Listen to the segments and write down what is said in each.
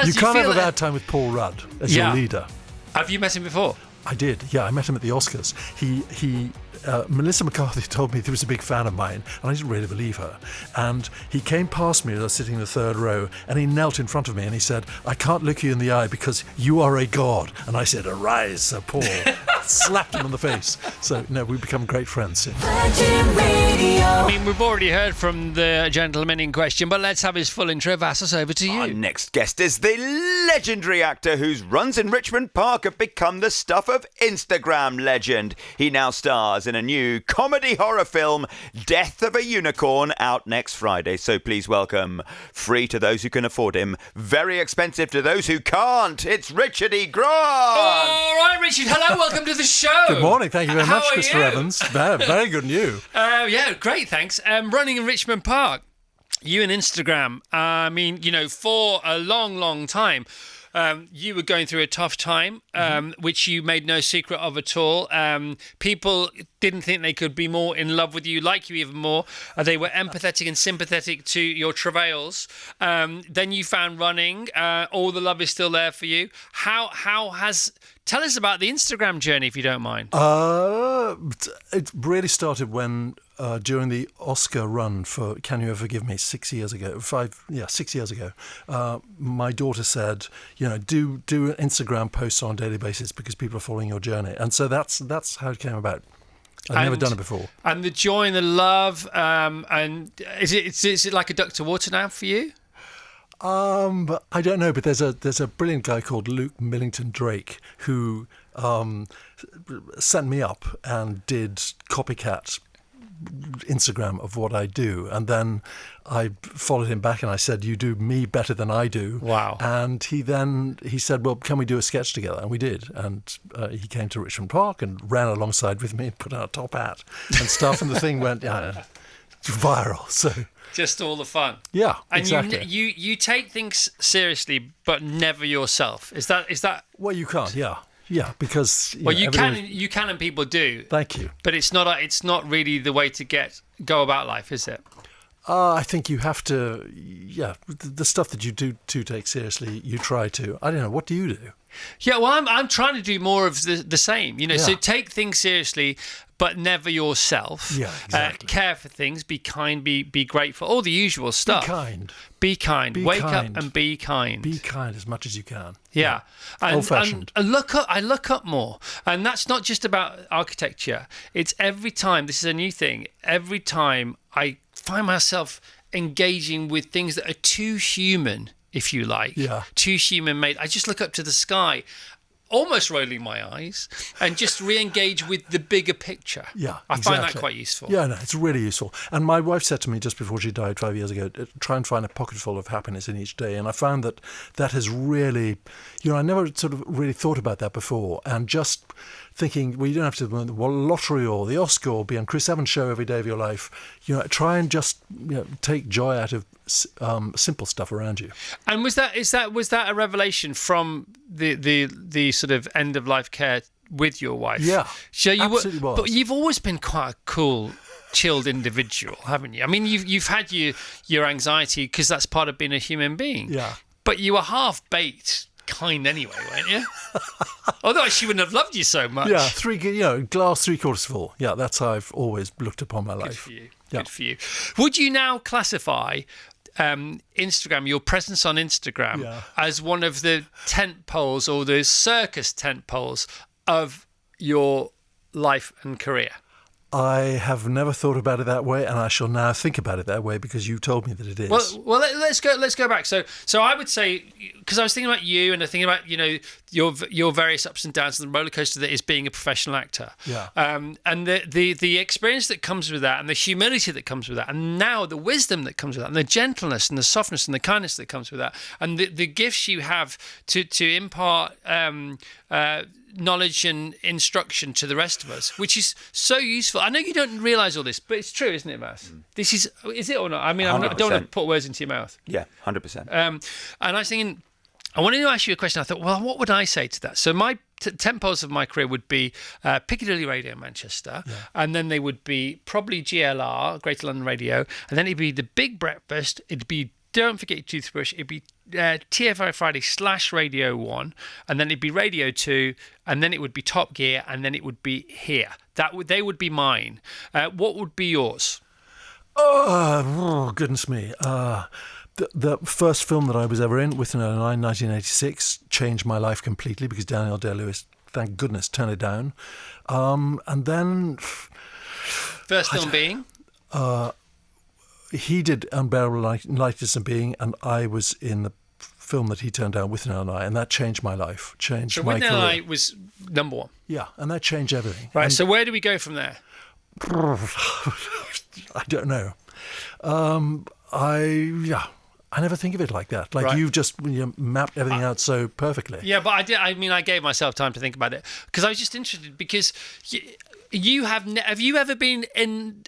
You you can't feel have a bad time with Paul Rudd as your leader. Have you met him before? I did, yeah. I met him at the Oscars. Melissa McCarthy told me he was a big fan of mine, and I didn't really believe her. And he came past me as I was sitting in the third row, and he knelt in front of me, and he said, "I can't look you in the eye because you are a god." And I said, "Arise, Sir Paul." Slapped him on the face. So, no, we've become great friends since. I mean, we've already heard from the gentleman in question, but let's have his full intro. Vassos, over to you. Our next guest is the legendary actor whose runs in Richmond Park have become the stuff of Instagram legend. He now stars in a new comedy horror film, Death of a Unicorn, out next Friday. So please welcome, free to those who can afford him, very expensive to those who can't, it's Richard E. Grant! All right, Richard, hello, welcome to the show. Good morning, thank you very much, How are Mr. you? Evans. Very good, and you? Yeah, great, thanks. Running in Richmond Park, you and Instagram, I mean, you know, for a long, long time, you were going through a tough time, which you made no secret of at all. People didn't think they could be more in love with you, like you even more. They were empathetic and sympathetic to your travails. Then you found running. All the love is still there for you. Tell us about the Instagram journey, if you don't mind. It really started when, during the Oscar run for Can You Ever Forgive Me 6 years ago, 6 years ago, my daughter said, you know, do Instagram posts on a daily basis because people are following your journey. And so that's how it came about. I'd never done it before. And the joy and the love, and is it like a duck to water now for you? I don't know, but there's a brilliant guy called Luke Millington Drake who sent me up and did copycat Instagram of what I do, and then I followed him back and I said, "You do me better than I do." Wow! And he said, "Well, can we do a sketch together?" And we did. And he came to Richmond Park and ran alongside with me and put on a top hat and stuff, and the thing went viral. So. Just all the fun. Yeah, and exactly. And you take things seriously, but never yourself. Is that? Well, you can't. Yeah, because you can, and people do. Thank you. But it's not really the way to go about life, is it? I think you have to. Yeah, the stuff that you do take seriously, you try to. I don't know. What do you do? Yeah, well, I'm trying to do more of the same. You know, so take things seriously, but never yourself. Yeah, exactly. Care for things, be kind, be grateful, all the usual stuff. Be kind. Wake up and be kind. Be kind as much as you can. Yeah. Old-fashioned. And I look up more. And that's not just about architecture. It's every time, this is a new thing, every time I find myself engaging with things that are too human, if you like, too human-made. I just look up to the sky, almost rolling my eyes, and just re-engage with the bigger picture. Yeah, I find that quite useful. Yeah, no, it's really useful. And my wife said to me just before she died 5 years ago, try and find a pocketful of happiness in each day. And I found that has really, I never sort of really thought about that before. And just thinking, well, you don't have to win the lottery or the Oscar or be on Chris Evans' show every day of your life. Try and just take joy out of simple stuff around you. And was that a revelation from the sort of end of life care with your wife? Yeah, so absolutely was. But you've always been quite a cool, chilled individual, haven't you? I mean, you've had your anxiety because that's part of being a human being. Yeah. But you were half baked. Kind anyway, weren't you? Although she wouldn't have loved you so much. Yeah, glass 3/4 full. Yeah, that's how I've always looked upon my life. Good for you. Yeah. Good for you. Would you now classify Instagram, your presence on Instagram, as one of the tent poles or the circus tent poles of your life and career? I have never thought about it that way, and I shall now think about it that way because you told me that it is. Well, let's go back. So I would say, because I was thinking about you and I thinking about your various ups and downs and the roller coaster that is being a professional actor. Yeah. And the experience that comes with that, and the humility that comes with that, and now the wisdom that comes with that, and the gentleness and the softness and the kindness that comes with that, and the gifts you have to impart. Knowledge and instruction to the rest of us, which is so useful. I know you don't realise all this, but it's true, isn't it, Vas? This is it or not? I mean, I don't want to put words into your mouth. Yeah, 100%. And I was thinking, I wanted to ask you a question. I thought, well, what would I say to that? So my tent poles of my career would be Piccadilly Radio Manchester, and then they would be probably GLR, Greater London Radio, and then it'd be The Big Breakfast, it'd be Don't Forget Your Toothbrush, it'd be TFI Friday / Radio 1, and then it'd be Radio 2, and then it would be Top Gear, and then it would be here. They would be mine. What would be yours? Oh, goodness me. The first film that I was ever in, Withnail and I, 1986, changed my life completely because Daniel Day-Lewis, thank goodness, turned it down. And then... First film being? He did Unbearable Lightness and Being, and I was in the film that he turned down, Withnail and I, and that changed my life, changed my career. So Withnail and I was number one? Yeah, and that changed everything. Right, and so where do we go from there? I don't know. I never think of it like that. Like, you've just mapped everything out so perfectly. Yeah, but I did. I mean, I gave myself time to think about it because I was just interested because you have you ever been in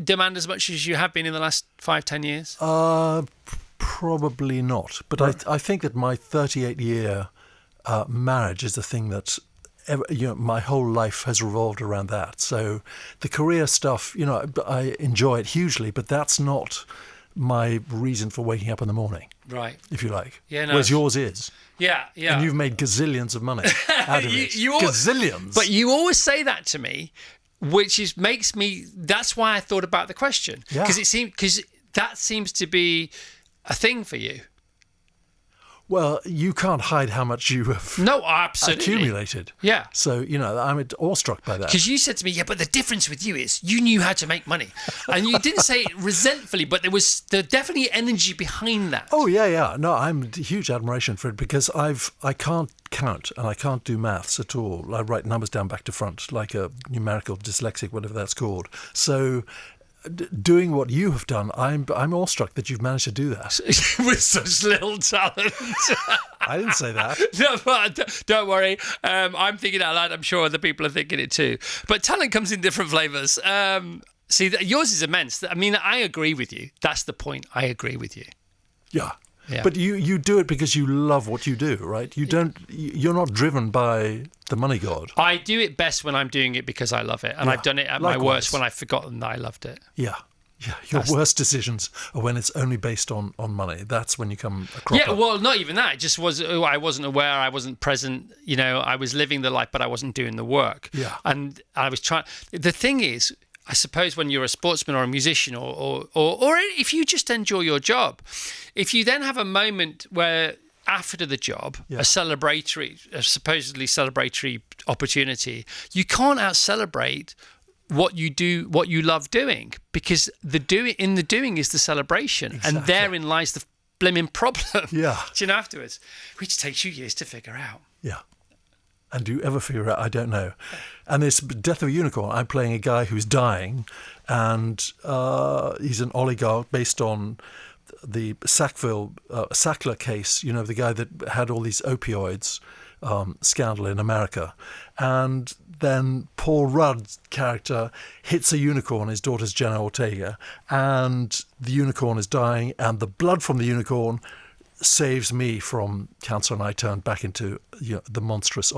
demand as much as you have been in the last 5-10 years? Probably not. But I think that my 38-year marriage is the thing that my whole life has revolved around that. So the career stuff, I enjoy it hugely, but that's not my reason for waking up in the morning. Right. If you like. Yeah, no. Whereas yours is. Yeah. And you've made gazillions of money out of it. Gazillions. But you always say that to me, which makes me. That's why I thought about the question. Yeah. Because that seems to be a thing for you. Well, you can't hide how much you have accumulated. Yeah. So, I'm awestruck by that. Because you said to me, but the difference with you is you knew how to make money. And you didn't say it resentfully, but there was definitely energy behind that. Oh, yeah. No, I'm huge admiration for it because I can't count and I can't do maths at all. I write numbers down back to front like a numerical dyslexic, whatever that's called. So... doing what you have done, I'm awestruck that you've managed to do that. With such little talent. I didn't say that. No, but don't worry. I'm thinking out loud. I'm sure other people are thinking it too. But talent comes in different flavours. See, yours is immense. I mean, I agree with you. That's the point. I agree with you. Yeah. But you do it because you love what you do, right? You're not driven by the money god. I do it best when I'm doing it because I love it. And I've done it at my worst when I've forgotten that I loved it. Yeah. Your worst decisions are when it's only based on money. That's when you come a cropper. Yeah, well, not even that. It just was, I wasn't aware, I wasn't present. I was living the life, but I wasn't doing the work. Yeah. And I was trying. The thing is, I suppose when you're a sportsman or a musician or if you just enjoy your job, if you then have a moment where after the job, a supposedly celebratory opportunity, you can't out-celebrate what you do, what you love doing, because the doing is the celebration. Exactly. And therein lies the blimmin' problem. Yeah. Afterwards, which takes you years to figure out. Yeah. And do you ever figure out? I don't know. And this Death of a Unicorn, I'm playing a guy who's dying, and he's an oligarch based on the Sackler case, the guy that had all these opioids scandal in America. And then Paul Rudd's character hits a unicorn, his daughter's Jenna Ortega, and the unicorn is dying, and the blood from the unicorn saves me from cancer, and I turned back into the monstrous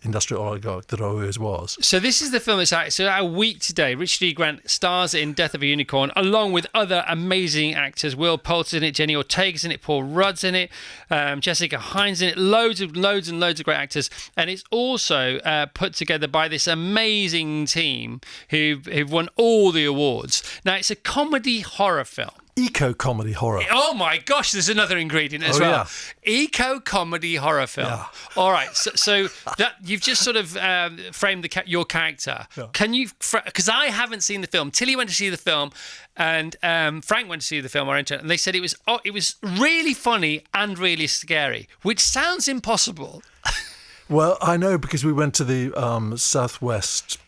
industrial oligarch that I always was. So this is the film that's out. So a week today, Richard E. Grant stars in Death of a Unicorn, along with other amazing actors. Will Poulter's in it, Jenny Ortega's in it, Paul Rudd's in it, Jessica Hines in it, loads and loads of great actors. And it's also put together by this amazing team who've won all the awards. Now, it's a comedy horror film. Eco-comedy horror. Oh my gosh, there's another ingredient as well. Yeah. Eco-comedy horror film. Yeah. All right, so that you've just sort of framed your character. Yeah. Can you? Because I haven't seen the film. Tilly went to see the film, and Frank went to see the film. And they said it was really funny and really scary, which sounds impossible. Well, I know because we went to the Southwest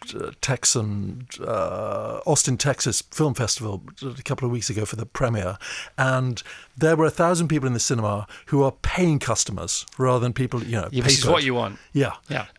Texan, Austin, Texas Film Festival a couple of weeks ago for the premiere, and there were 1,000 people in the cinema who are paying customers rather than people, this is what you want. Yeah.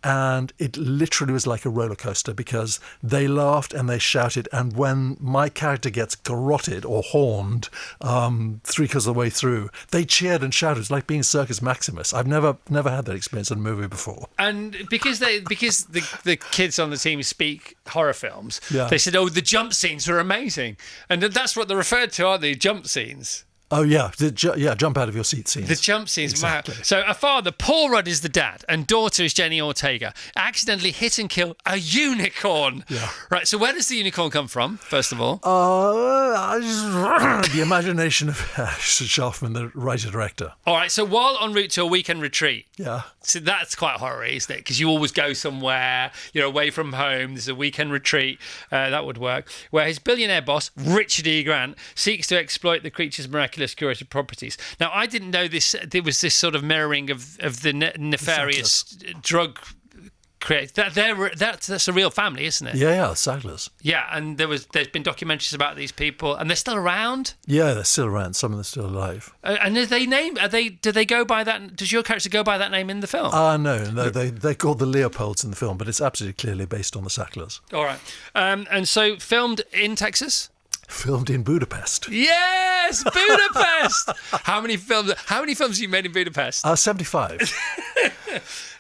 And it literally was like a roller coaster because they laughed and they shouted, and when my character gets garroted or horned 3/4 of the way through, they cheered and shouted. It's like being Circus Maximus. I've never had that experience in a movie before. And because the kids on the team speak horror films, they said, the jump scenes are amazing. And that's what they're referred to, aren't they? Jump scenes. Oh, yeah. Jump out of your seat scenes. The jump scenes. Exactly. Wow. So a father, Paul Rudd, is the dad, and daughter is Jenny Ortega, accidentally hit and kill a unicorn. Yeah. Right, so where does the unicorn come from, first of all? The imagination of Schaffman, the writer-director. All right, so while en route to a weekend retreat, Yeah. so that's quite horror, isn't it? Because you always go somewhere, you're away from home, there's a weekend retreat, that would work, where his billionaire boss, Richard E. Grant, seeks to exploit the creature's miraculous curated properties. Now, I didn't know there was this sort of mirroring of the nefarious drug create. That's a real family, isn't it? Yeah, Sacklers. Yeah, and there's been documentaries about these people, and they're still around. Yeah, they're still around. Some of them are still alive. And do they go by that? Does your character go by that name in the film? No, they're called the Leopolds in the film, but it's absolutely clearly based on the Sacklers. All right, and so filmed in Texas. Filmed in Budapest. Yes, Budapest. How many films have you made in Budapest? 75.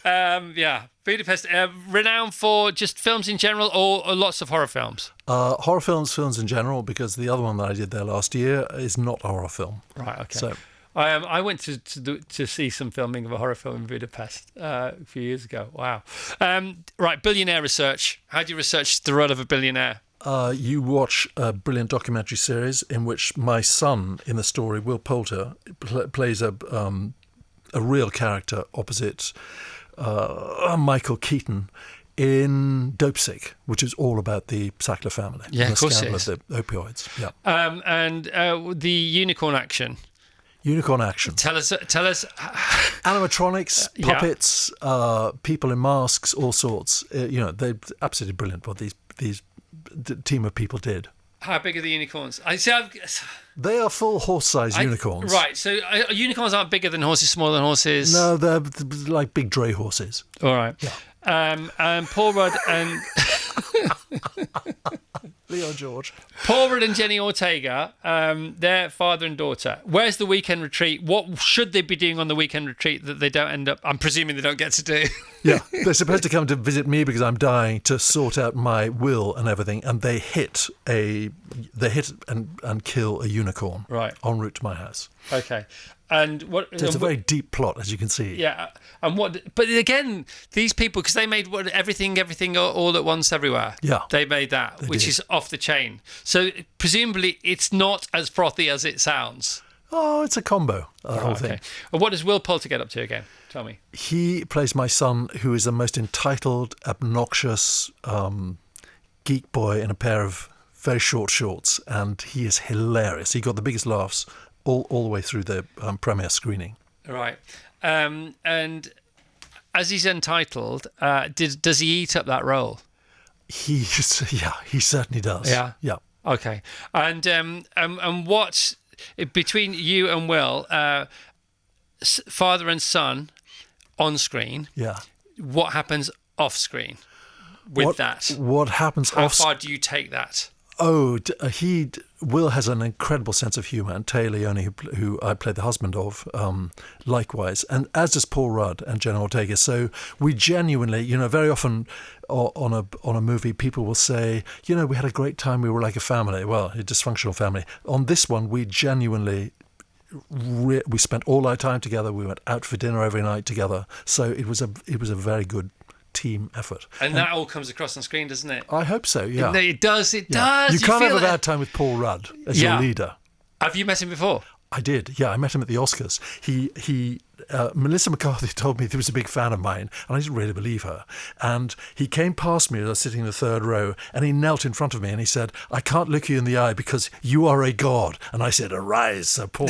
Yeah, Budapest, renowned for just films in general, or lots of horror films. Horror films in general, because the other one that I did there last year is not a horror film. Right. Okay. So I went to see some filming of a horror film in Budapest a few years ago. Wow. Right, billionaire research. How do you research the role of a billionaire? You watch a brilliant documentary series in which my son in the story, Will Poulter, plays a real character opposite Michael Keaton in Dopesick, which is all about the Sackler family. Yeah, and of course the it scandal of the opioids. Yeah. And the unicorn action. Unicorn action. Tell us. Animatronics, puppets, people in masks, all sorts. They're absolutely brilliant what these team of people did. How big are the unicorns? They are full horse-sized unicorns. Right, so unicorns aren't bigger than horses, smaller than horses? No, they're like big dray horses. All right. Yeah. And Paul Rudd and... Leo George. Paul Rudd and Jenny Ortega, their father and daughter. Where's the weekend retreat? What should they be doing on the weekend retreat that they don't end up... I'm presuming they don't get to do. Yeah, they're supposed to come to visit me because I'm dying, to sort out my will and everything, and they hit and kill a unicorn en route to my house. Okay. And what? So it's a very deep plot, as you can see. Yeah, and what? But again, these people, because they made everything all at once everywhere. Yeah, they made that, which is off the chain. So presumably, it's not as frothy as it sounds. Oh, it's a combo, the whole thing. And what does Will Poulter get up to again? Tell me. He plays my son, who is the most entitled, obnoxious geek boy in a pair of very short shorts, and he is hilarious. He got the biggest laughs all the way through the premiere screening. Right. And as he's entitled, does he eat up that role? He certainly does. Yeah. Okay. And what between you and Will, father and son, on screen? Yeah. What happens off screen with that? What happens How off? far do you take that? Oh, Will has an incredible sense of humour, and Tay Leone, who I played the husband of, likewise, and as does Paul Rudd and Jenna Ortega. So we genuinely, very often on a movie, people will say, we had a great time, we were like a family. Well, a dysfunctional family. On this one, we genuinely. We spent all our time together. We went out for dinner every night together. So it was a very good team effort. And that all comes across on screen, doesn't it? I hope so, yeah. It does. You can't have a bad time with Paul Rudd as your leader. Have you met him before? I did, yeah. I met him at the Oscars. Melissa McCarthy told me he was a big fan of mine, and I didn't really believe her. And he came past me as I was sitting in the third row, and he knelt in front of me, and he said, "I can't look you in the eye because you are a god." And I said, "Arise, Sir Paul."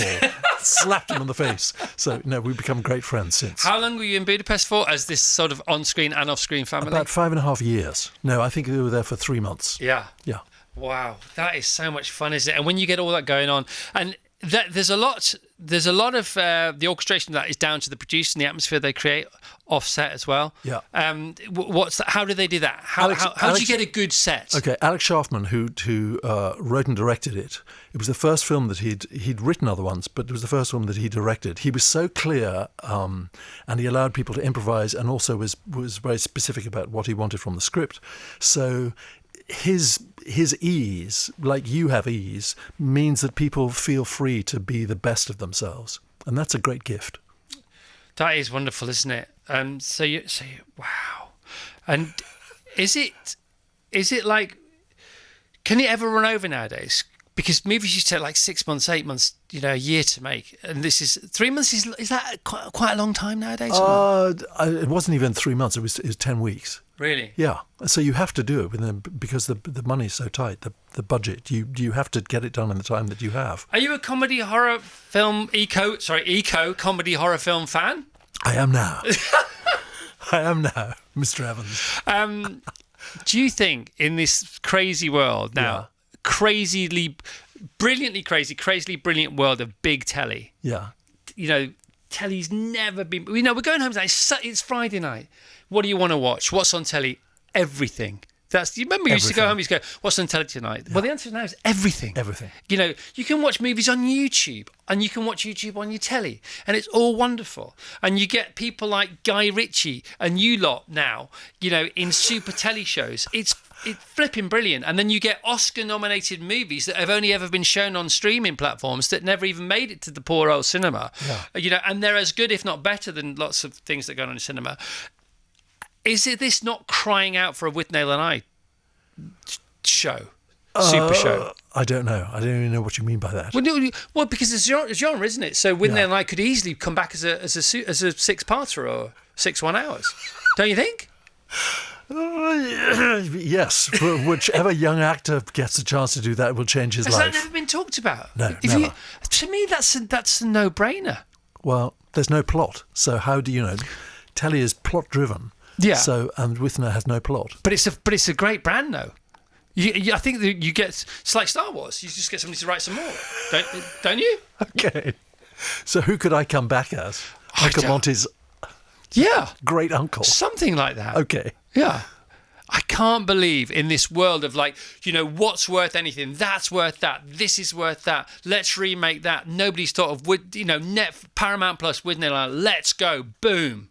Slapped him on the face. So, we've become great friends since. How long were you in Budapest for as this sort of on-screen and off-screen family? About 5.5 years. No, I think we were there for 3 months. Yeah. Yeah. Wow, that is so much fun, isn't it? And when you get all that going on, and there's a lot of the orchestration of that is down to the producer and the atmosphere they create offset as well. Yeah. How do they do that? How do you get a good set? Okay, Alex Schaffman, who wrote and directed it. It was the first film that he'd written other ones, but it was the first one that he directed. He was so clear, and he allowed people to improvise, and also was very specific about what he wanted from the script. So his ease, like you have ease, means that people feel free to be the best of themselves, and that's a great gift. That is wonderful, isn't it? So you, wow. And is it like, can it ever run over nowadays? Because movies used to take like 6 months, 8 months, a year to make, and this is 3 months. Is that quite a long time nowadays? It wasn't even 3 months. It was 10 weeks. Really? Yeah. So you have to do it within, because the money's so tight, the budget. You have to get it done in the time that you have. Are you a comedy horror film eco comedy horror film fan? I am now. I am now, Mr. Evans. Do you think in this crazy world now, crazily brilliant world of big telly? Yeah. Telly's never been. We're going home tonight. It's Friday night. What do you want to watch? What's on telly? Everything. You remember you used to go home, you used to go, what's on telly tonight? Yeah. Well, the answer now is everything. Everything. You can watch movies on YouTube, and you can watch YouTube on your telly, and it's all wonderful. And you get people like Guy Ritchie and you lot now, in super telly shows. It's flipping brilliant. And then you get Oscar-nominated movies that have only ever been shown on streaming platforms that never even made it to the poor old cinema. Yeah. And they're as good, if not better, than lots of things that go on in cinema. Is this not crying out for a Withnail and I show? Super show? I don't know. I don't even know what you mean by that. Well, because it's genre, isn't it? So Withnail and I could easily come back as a six-parter or 6 1 hours. Don't you think? Yes. Whichever young actor gets a chance to do that will change his life. Has that never been talked about? No, never. To me, that's a no-brainer. Well, there's no plot. So how do you know? Telly is plot-driven. Yeah. So, and Withnail has no plot. But it's a great brand, though. I think that you get, it's like Star Wars. You just get somebody to write some more, don't you? Okay. So who could I come back as? Uncle Monty's great uncle. Something like that. Okay. Yeah. I can't believe in this world of what's worth anything, that's worth that, this is worth that, let's remake that. Nobody's thought of, Paramount Plus, Withnail and I, let's go, boom.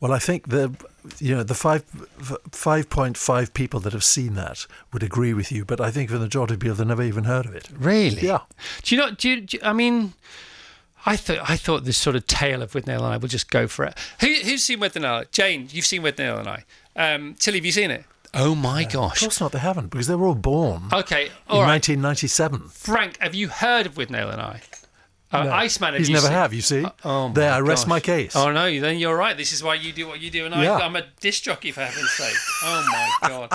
Well, I think the 5.5 people that have seen that would agree with you, but I think for the majority of people, they've never even heard of it. Really? Yeah. Do you know? I mean, I thought this sort of tale of Withnail and I will just go for it. Who's seen Withnail? Jane, you've seen Withnail and I. Tilly, have you seen it? Oh my gosh! Of course not. They haven't, because they were all born. Okay, all in 1997. Frank, have you heard of Withnail and I? No. Iceman, He's never have, you see. There, I rest my case. Oh no, then you're right. This is why you do what you do, and I'm a disc jockey, for heaven's sake. Oh my god.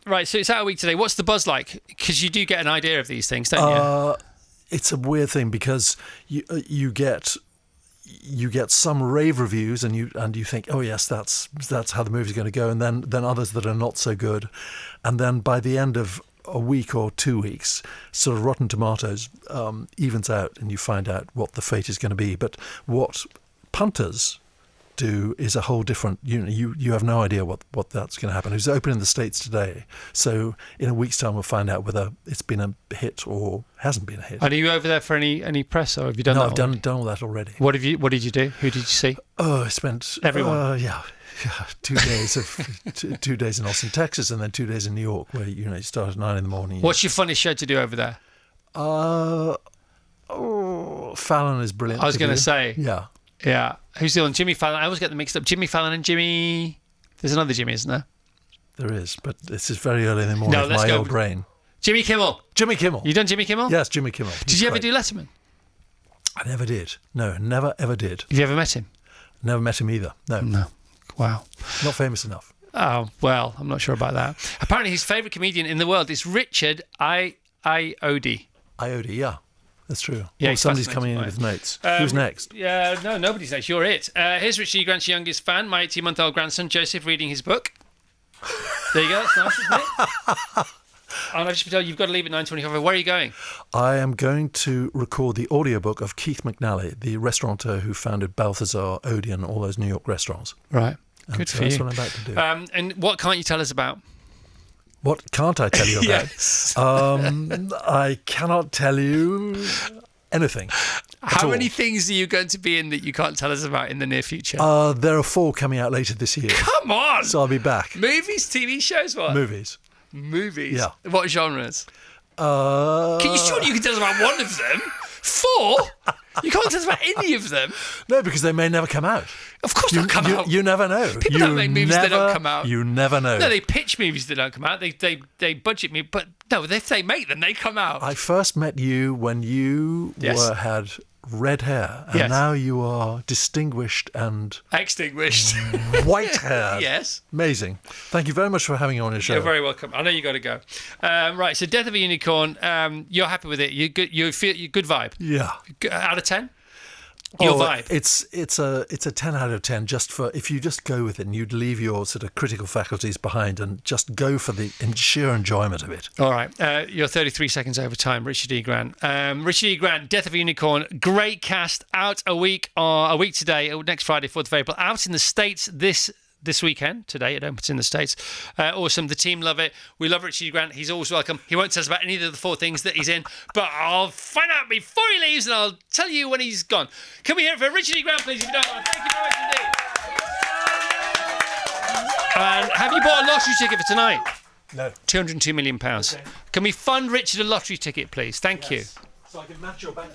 Right, so it's out a week today. What's the buzz like? Because you do get an idea of these things, don't you? It's a weird thing, because you get some rave reviews, and you think, oh yes, that's how the movie's going to go, and then others that are not so good, and then by the end of a week or 2 weeks, sort of Rotten Tomatoes evens out, and you find out what the fate is going to be. But what punters do is a whole different. You have no idea what that's going to happen. It's open in the States today, so in a week's time we'll find out whether it's been a hit or hasn't been a hit. And are you over there for any press, or have you done that? No, I've done all that already. What did you do? Who did you see? Oh, I spent everyone. Yeah, 2 days of 2 days in Austin, Texas, and then 2 days in New York, where you start at 9 a.m. What's your funniest show to do over there? Fallon is brilliant. I was going to say. Yeah. Who's the one? Jimmy Fallon. I always get them mixed up. Jimmy Fallon and Jimmy. There's another Jimmy, isn't there? There is, but this is very early in the morning. No, my old brain. Jimmy Kimmel. Jimmy Kimmel. You done Jimmy Kimmel? Yes, Jimmy Kimmel. Did you ever do Letterman? I never did. No, never ever did. Have you ever met him? Never met him either. No. Wow. Not famous enough. Oh, well, I'm not sure about that. Apparently his favourite comedian in the world is Richard Iodi. Iodi, yeah. That's true. Yeah, well, somebody's coming in with notes. Who's next? Yeah, no, nobody's next. You're it. Here's Richie Grant's youngest fan, my 18-month-old grandson, Joseph, reading his book. There you go. That's nice, isn't it? And I just tell you, you've got to leave at 9:25. Where are you going? I am going to record the audiobook of Keith McNally, the restaurateur who founded Balthazar, Odeon, all those New York restaurants. Right. And good so for that's you. what I'm about to do. And what can't you tell us about? What can't I tell you about? Yes. I cannot tell you anything. How many things are you going to be in that you can't tell us about in the near future? There are 4 coming out later this year. Come on! So I'll be back. Movies, TV shows, what? Movies. Movies? Yeah. What genres? Surely you can tell us about one of them? 4? You can't tell us about any of them? No, because they may never come out. Of course they'll come out. You never know. People don't make movies that don't come out. You never know. No, they pitch movies that don't come out. They budget me, but no, if they make them, they come out. I first met you when you had red hair, and now you are distinguished and extinguished white hair. Yes, amazing. Thank you very much for having me on your show. You're very welcome. I know you got to go. Right, so Death of a Unicorn. You're happy with it? You good? You feel you good vibe? Yeah. Out of 10. Your vibe. It's a 10 out of 10 just for if you just go with it and you'd leave your sort of critical faculties behind and just go for the sheer enjoyment of it. All right. You're 33 seconds over time, Richard E. Grant. Richard E. Grant, Death of a Unicorn. Great cast. Out a week today, next Friday, 4th of April. Out in the States this weekend. Today it opens in the States. Awesome. The team love it. We love Richard E. Grant. He's always welcome. He won't tell us about any of the 4 things that he's in, but I'll find out before he leaves and I'll tell you when he's gone. Can we hear it for Richard E. Grant, please, if you don't mind? Thank you very much indeed. And have you bought a lottery ticket for tonight? No. £202 million. Okay. Can we fund Richard a lottery ticket, please? Thank you. So I can match your bank.